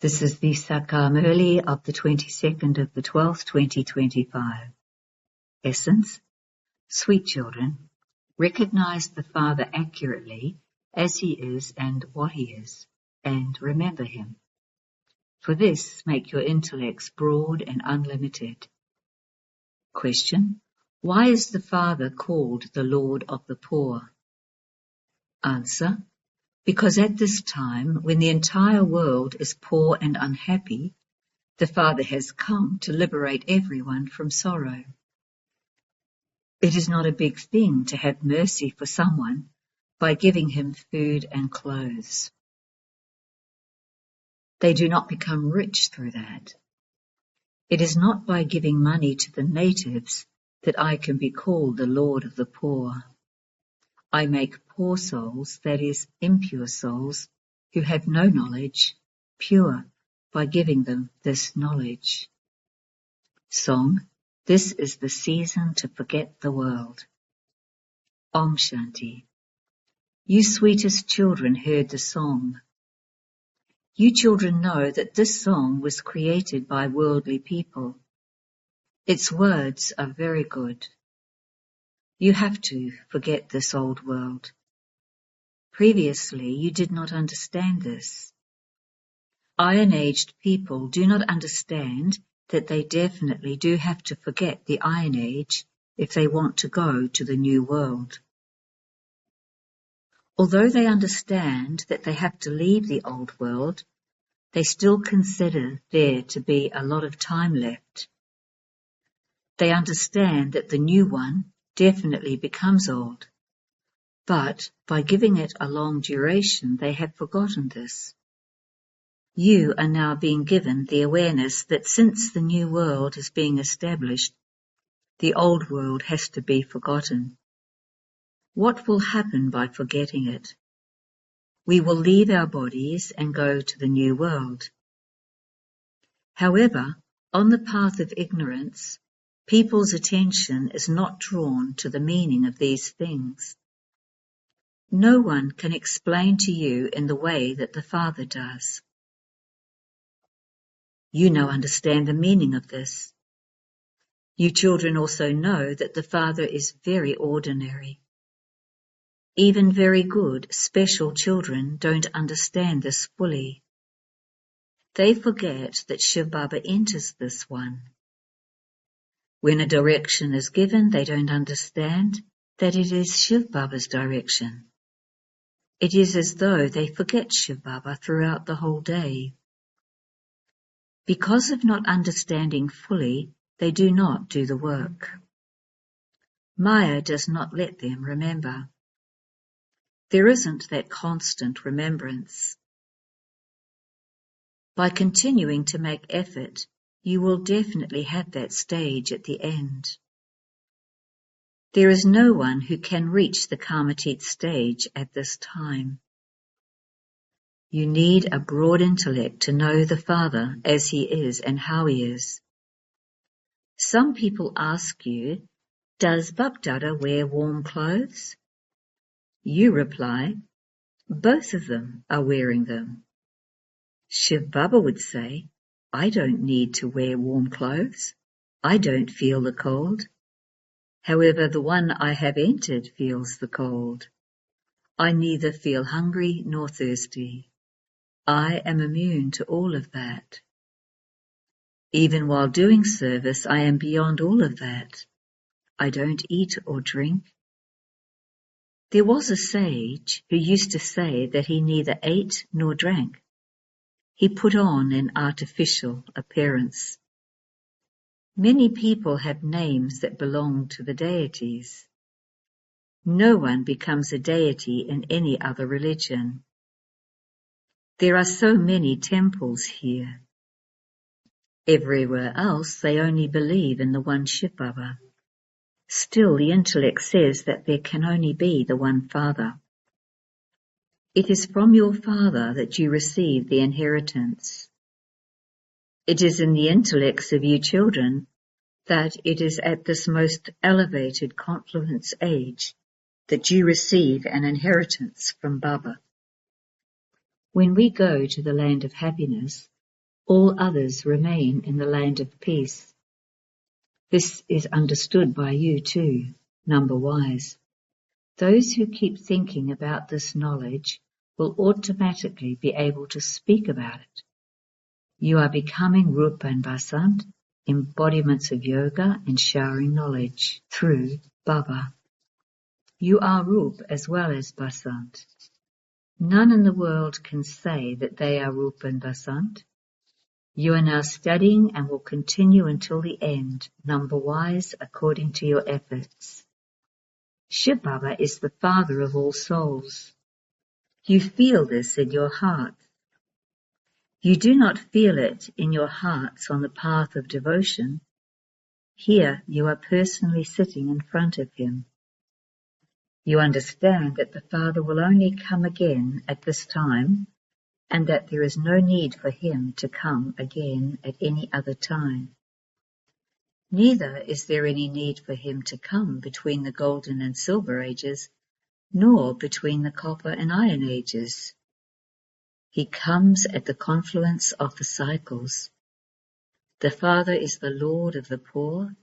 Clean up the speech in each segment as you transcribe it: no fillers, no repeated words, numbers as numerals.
This is the Murli of the 22nd of the 12th, 2025. Essence: sweet children, recognize the Father accurately as He is and what He is, and remember Him. For this, make your intellects broad and unlimited. Question: why is the Father called the Lord of the poor? Answer: because at this time, when the entire world is poor and unhappy, the Father has come to liberate everyone from sorrow. It is not a big thing to have mercy for someone by giving him food and clothes. They do not become rich through that. It is not by giving money to the natives that I can be called the Lord of the poor. I make poor souls, that is, impure souls, who have no knowledge, pure by giving them this knowledge. Song: this is the season to forget the world. Om Shanti. You sweetest children heard the song. You children know that this song was created by worldly people. Its words are very good. You have to forget this old world. Previously, you did not understand this. Iron-aged people do not understand that they definitely do have to forget the Iron Age if they want to go to the new world. Although they understand that they have to leave the old world, they still consider there to be a lot of time left. They understand that the new one definitely becomes old, but by giving it a long duration, they have forgotten this. You are now being given the awareness that since the new world is being established, the old world has to be forgotten. What will happen by forgetting it? We will leave our bodies and go to the new world. However, on the path of ignorance, people's attention is not drawn to the meaning of these things. No one can explain to you in the way that the Father does. You now understand the meaning of this. You children also know that the Father is very ordinary. Even very good, special children don't understand this fully. They forget that Shiv Baba enters this one. When a direction is given, they don't understand that it is Shiv Baba's direction. It is as though they forget Shiv Baba throughout the whole day. Because of not understanding fully, they do not do the work. Maya does not let them remember. There isn't that constant remembrance. By continuing to make effort, you will definitely have that stage at the end. There is no one who can reach the Karmatit stage at this time. You need a broad intellect to know the Father as He is and how He is. Some people ask you, does Bapdada wear warm clothes? You reply, both of them are wearing them. Shiv Baba would say, I don't need to wear warm clothes. I don't feel the cold. However, the one I have entered feels the cold. I neither feel hungry nor thirsty. I am immune to all of that. Even while doing service, I am beyond all of that. I don't eat or drink. There was a sage who used to say that he neither ate nor drank. He put on an artificial appearance. Many people have names that belong to the deities. No one becomes a deity in any other religion. There are so many temples here. Everywhere else they only believe in the one Shiv Baba. Still, the intellect says that there can only be the one Father. It is from your Father that you receive the inheritance. It is in the intellects of you children that it is at this most elevated confluence age that you receive an inheritance from Baba. When we go to the land of happiness, All others remain in the land of peace. This is understood by you too, number wise. Those who keep thinking about this knowledge will automatically be able to speak about it. You are becoming Rupa and Vasant, embodiments of yoga and showering knowledge through Baba. You are Rup as well as Vasant. None in the world can say that they are Rupa and Vasant. You are now studying and will continue until the end, number wise according to your efforts. Shiv Baba is the father of all souls. You feel this in your heart. You do not feel it in your hearts on the path of devotion. Here you are personally sitting in front of him. You understand that the Father will only come again at this time, and that there is no need for him to come again at any other time. Neither is there any need for him to come between the golden and silver ages, nor between the copper and iron ages. He comes at the confluence of the cycles. The Father is the Lord of the poor,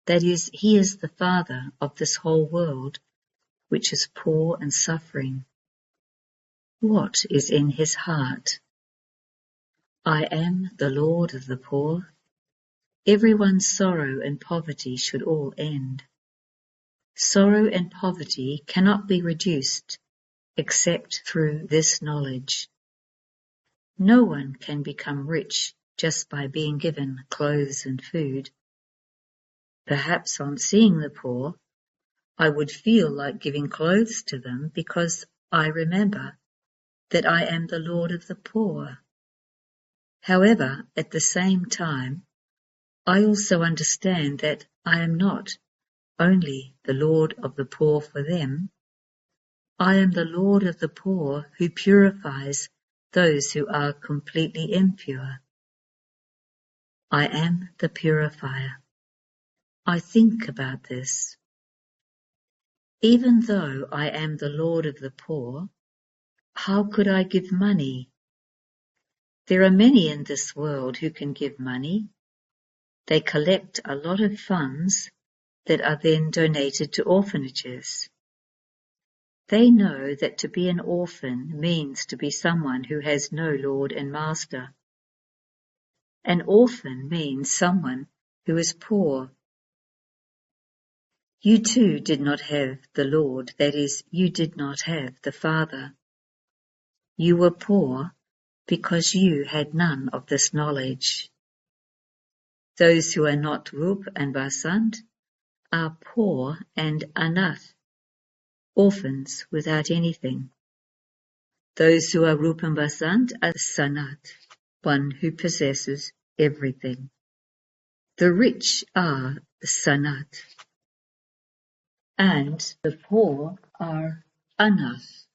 that is, he is the Father of this whole world, which is poor and suffering. What is in his heart? I am the Lord of the poor. Everyone's sorrow and poverty should all end. Sorrow and poverty cannot be reduced except through this knowledge. No one can become rich just by being given clothes and food. Perhaps on seeing the poor, I would feel like giving clothes to them because I remember that I am the Lord of the poor. However, at the same time, I also understand that I am not only the Lord of the poor for them. I am the Lord of the poor who purifies those who are completely impure. I am the purifier. I think about this. Even though I am the Lord of the poor, how could I give money? There are many in this world who can give money. They collect a lot of funds that are then donated to orphanages. They know that to be an orphan means to be someone who has no Lord and Master. An orphan means someone who is poor. You too did not have the Lord, that is, you did not have the Father. You were poor because you had none of this knowledge. Those who are not Rup and Vasant are poor and anath, orphans without anything. Those who are Rup and Vasant are Sanat, one who possesses everything. The rich are Sanat, and the poor are anath.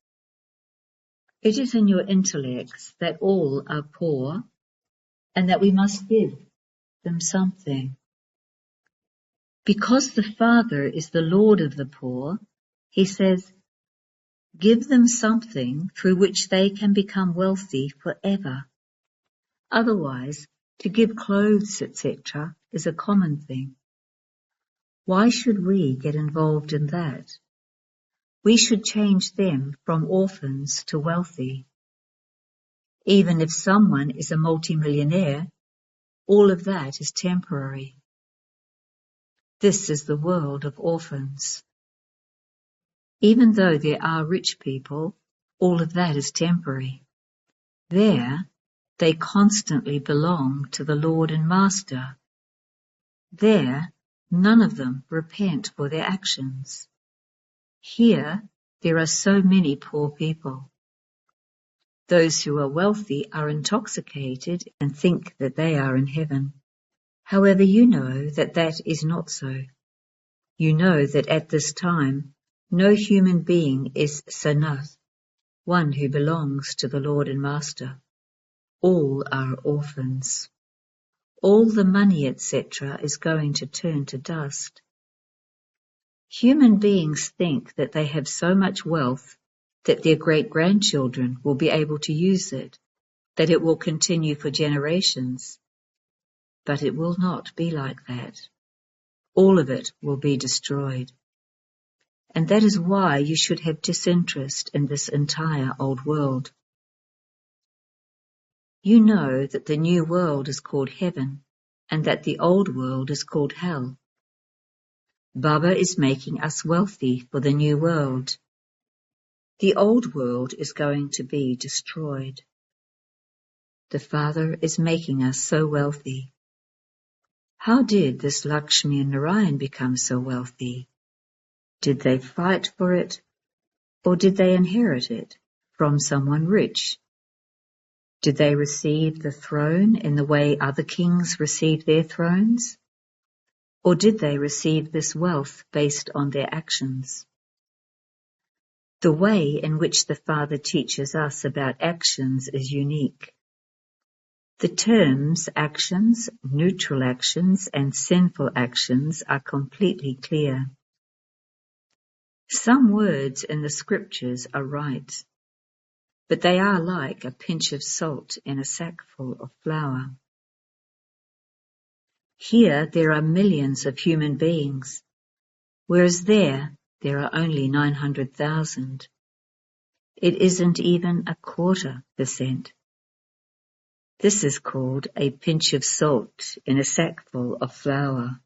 It is in your intellects that all are poor, and that we must give them something. Because the Father is the Lord of the poor, he says, give them something through which they can become wealthy forever. Otherwise, to give clothes, etc., is a common thing. Why should we get involved in that? We should change them from orphans to wealthy. Even if someone is a multimillionaire, all of that is temporary. This is the world of orphans. Even though there are rich people, all of that is temporary. There, they constantly belong to the Lord and Master. There, none of them repent for their actions. Here, there are so many poor people. Those who are wealthy are intoxicated and think that they are in heaven. However, you know that that is not so. You know that at this time, no human being is Sanath, one who belongs to the Lord and Master. All are orphans. All the money, etc., is going to turn to dust. Human beings think that they have so much wealth that their great-grandchildren will be able to use it. that it will continue for generations, but it will not be like that. All of it will be destroyed. And that is why you should have disinterest in this entire old world. You know that the new world is called heaven, and that the old world is called hell. Baba is making us wealthy for the new world. The old world is going to be destroyed. The Father is making us so wealthy. How did this Lakshmi and Narayan become so wealthy? Did they fight for it, or did they inherit it from someone rich? Did they receive the throne in the way other kings receive their thrones? Or did they receive this wealth based on their actions? The way in which the Father teaches us about actions is unique. The terms actions, neutral actions, and sinful actions are completely clear. Some words in the scriptures are right, but they are like a pinch of salt in a sackful of flour. Here there are millions of human beings, whereas there are only 900,000. It isn't even 0.25%. This is called a pinch of salt in a sackful of flour.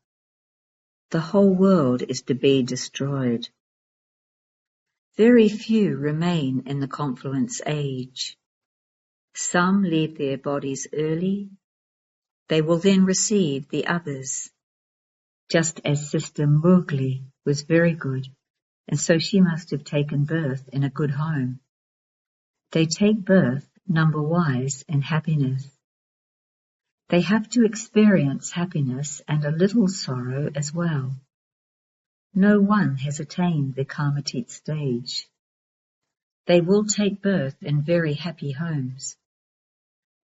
The whole world is to be destroyed. Very few remain in the confluence age. Some leave their bodies early. They will then receive the others, just as Sister Murli was very good, and so she must have taken birth in a good home. They take birth number-wise in happiness. They have to experience happiness and a little sorrow as well. No one has attained the Karmatit stage. They will take birth in very happy homes.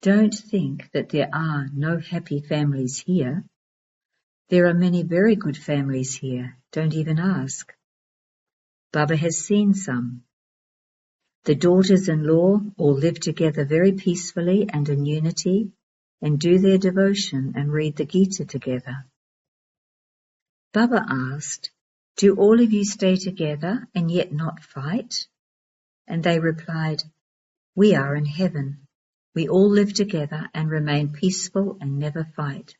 Don't think that there are no happy families here. There are many very good families here. Don't even ask. Baba has seen some. The daughters-in-law all live together very peacefully and in unity, and do their devotion and read the Gita together. Baba asked, "Do all of you stay together and yet not fight?" And they replied, "We are in heaven. We all live together and remain peaceful and never fight."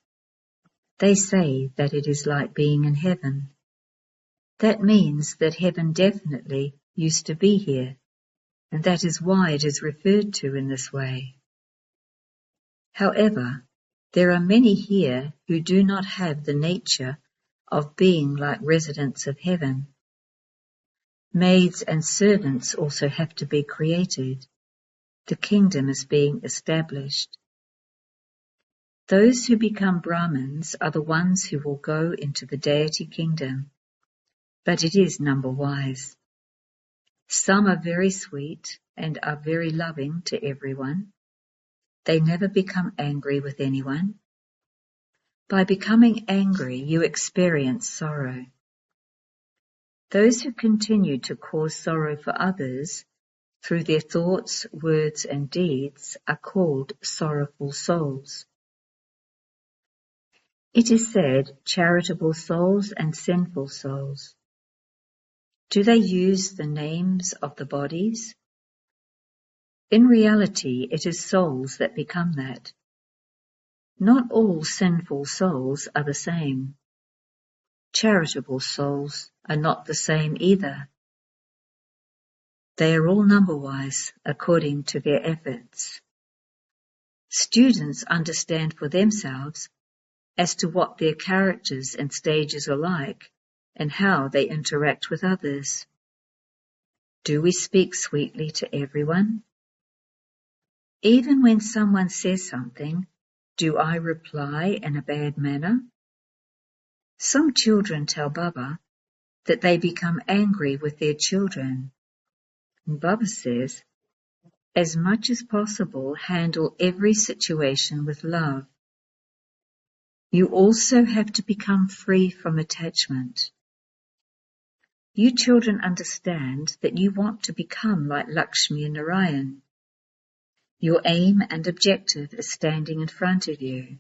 They say that it is like being in heaven. That means that heaven definitely used to be here, and that is why it is referred to in this way. However, there are many here who do not have the nature of being like residents of heaven. Maids and servants also have to be created. The kingdom is being established. Those who become Brahmins are the ones who will go into the deity kingdom, but it is number-wise. Some are very sweet and are very loving to everyone. They never become angry with anyone. By becoming angry, you experience sorrow. Those who continue to cause sorrow for others through their thoughts, words, and deeds are called sorrowful souls. It is said charitable souls and sinful souls. Do they use the names of the bodies? In reality, it is souls that become that. Not all sinful souls are the same. Charitable souls are not the same either. They are all number-wise according to their efforts. Students understand for themselves as to what their characters and stages are like and how they interact with others. Do we speak sweetly to everyone? Even when someone says something, do I reply in a bad manner? Some children tell Baba that they become angry with their children. And Baba says, as much as possible, handle every situation with love. You also have to become free from attachment. You children understand that you want to become like Lakshmi and Narayan. Your aim and objective is standing in front of you.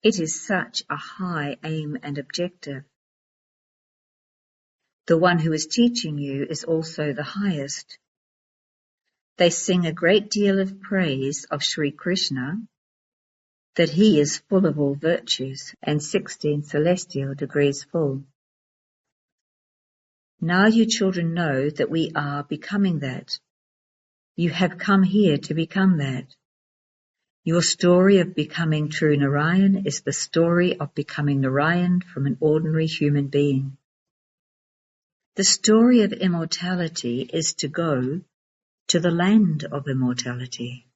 It is such a high aim and objective. The one who is teaching you is also the highest. They sing a great deal of praise of Sri Krishna, that he is full of all virtues and 16 celestial degrees full. Now you children know that we are becoming that. You have come here to become that. Your story of becoming true Narayan is the story of becoming Narayan from an ordinary human being. The story of immortality is to go to the land of immortality.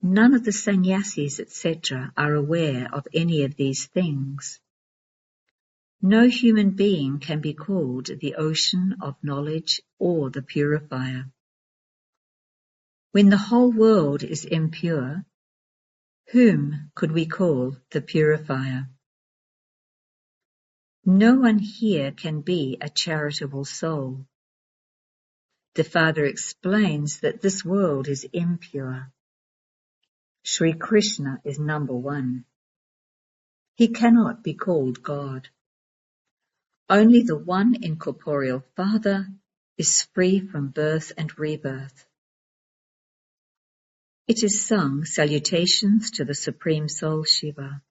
None of the sannyasis, etc., are aware of any of these things. No human being can be called the ocean of knowledge or the purifier. When the whole world is impure, whom could we call the purifier? No one here can be a charitable soul. The Father explains that this world is impure. Sri Krishna is number one. He cannot be called God. Only the one incorporeal Father is free from birth and rebirth. It is sung salutations to the Supreme Soul Shiva.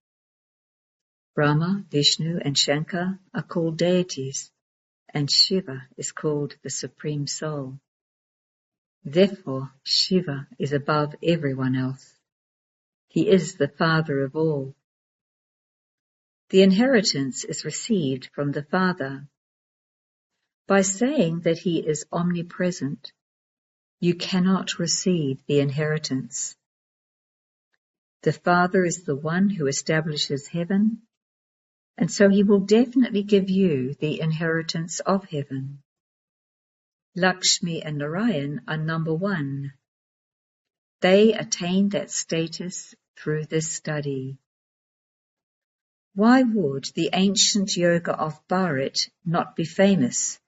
Brahma, Vishnu and Shankar are called deities, and Shiva is called the Supreme Soul. Therefore, Shiva is above everyone else. He is the Father of all. The inheritance is received from the Father. By saying that he is omnipresent, you cannot receive the inheritance. The Father is the one who establishes heaven, and so he will definitely give you the inheritance of heaven. Lakshmi and Narayan are number one. They attain that status through this study. Why would the ancient yoga of Bharat not be famous,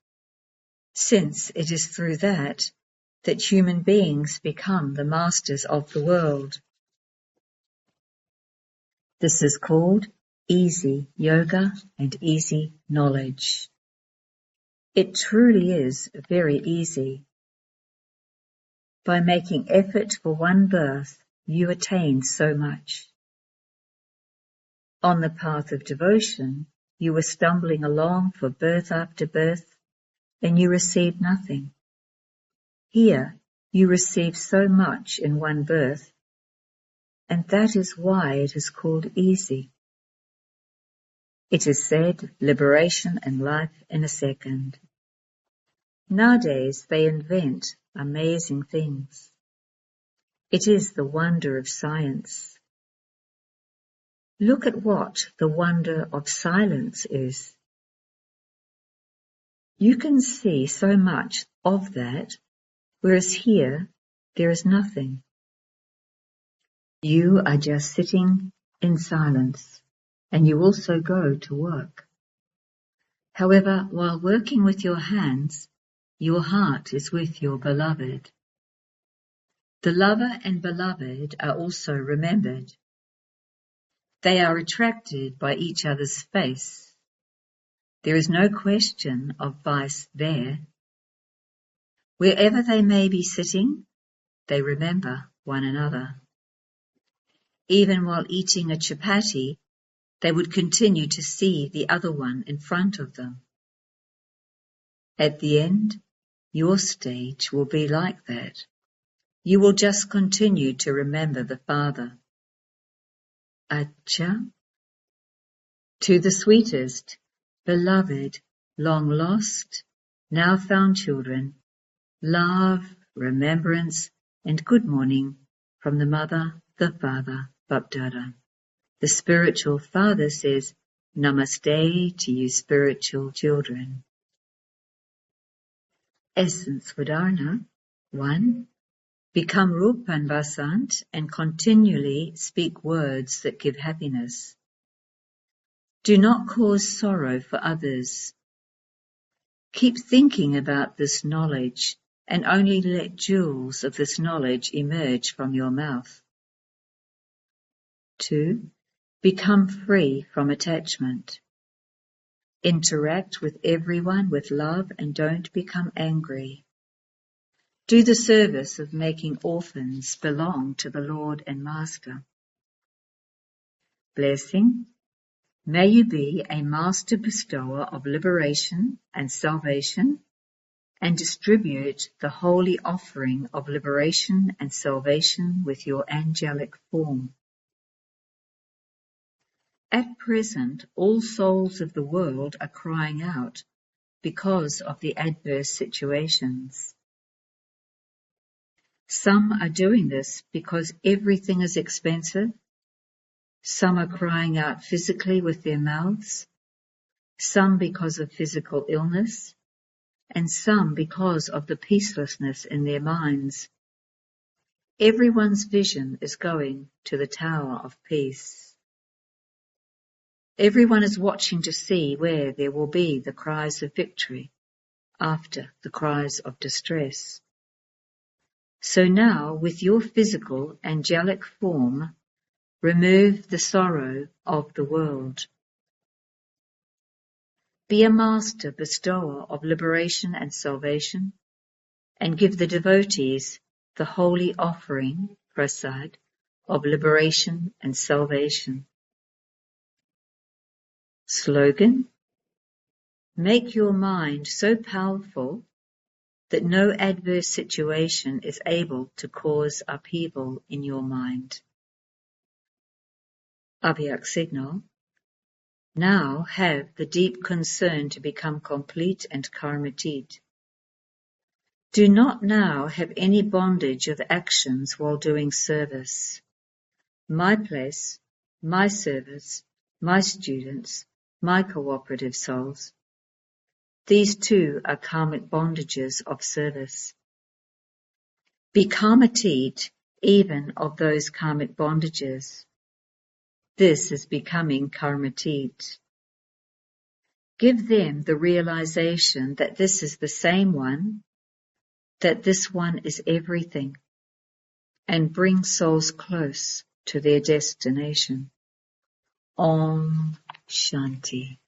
since it is through that human beings become the masters of the world? This is called easy yoga and easy knowledge. It truly is very easy. By making effort for one birth, you attain so much. On the path of devotion, you were stumbling along for birth after birth, and you received nothing. Here, you receive so much in one birth, and that is why it is called easy. It is said, liberation and life in a second. Nowadays, they invent amazing things. It is the wonder of science. Look at what the wonder of silence is. You can see so much of that, whereas here there is nothing. You are just sitting in silence, and you also go to work. However, while working with your hands, your heart is with your beloved. The lover and beloved are also remembered. They are attracted by each other's face. There is no question of vice there. Wherever they may be sitting, they remember one another. Even while eating a chapati, they would continue to see the other one in front of them. At the end, your stage will be like that. You will just continue to remember the Father. Acha. To the sweetest, beloved, long lost, now found children, love, remembrance, and good morning from the Mother, the Father, Bapdada. The spiritual Father says, Namaste to you spiritual children. Essence Vedana 1. Become Rupan Vasant and continually speak words that give happiness. Do not cause sorrow for others. Keep thinking about this knowledge and only let jewels of this knowledge emerge from your mouth. 2. Become free from attachment. Interact with everyone with love and don't become angry. Do the service of making orphans belong to the Lord and Master. Blessing. May you be a master bestower of liberation and salvation, and distribute the holy offering of liberation and salvation with your angelic form. At present, all souls of the world are crying out because of the adverse situations. Some are doing this because everything is expensive. Some are crying out physically with their mouths. Some because of physical illness, and some because of the peacelessness in their minds. Everyone's vision is going to the Tower of Peace. Everyone is watching to see where there will be the cries of victory after the cries of distress. So now, with your physical angelic form, remove the sorrow of the world. Be a master bestower of liberation and salvation, and give the devotees the holy offering, prasad, of liberation and salvation. Slogan. Make your mind so powerful that no adverse situation is able to cause upheaval in your mind. Abhyak signal. Now have the deep concern to become complete and karmatit. Do not now have any bondage of actions while doing service. My place, my service, my students, my cooperative souls. These too are karmic bondages of service. Be karmatit even of those karmic bondages. This is becoming karmatit. Give them the realization that this is the same one, that this one is everything, and bring souls close to their destination. Om Shanti.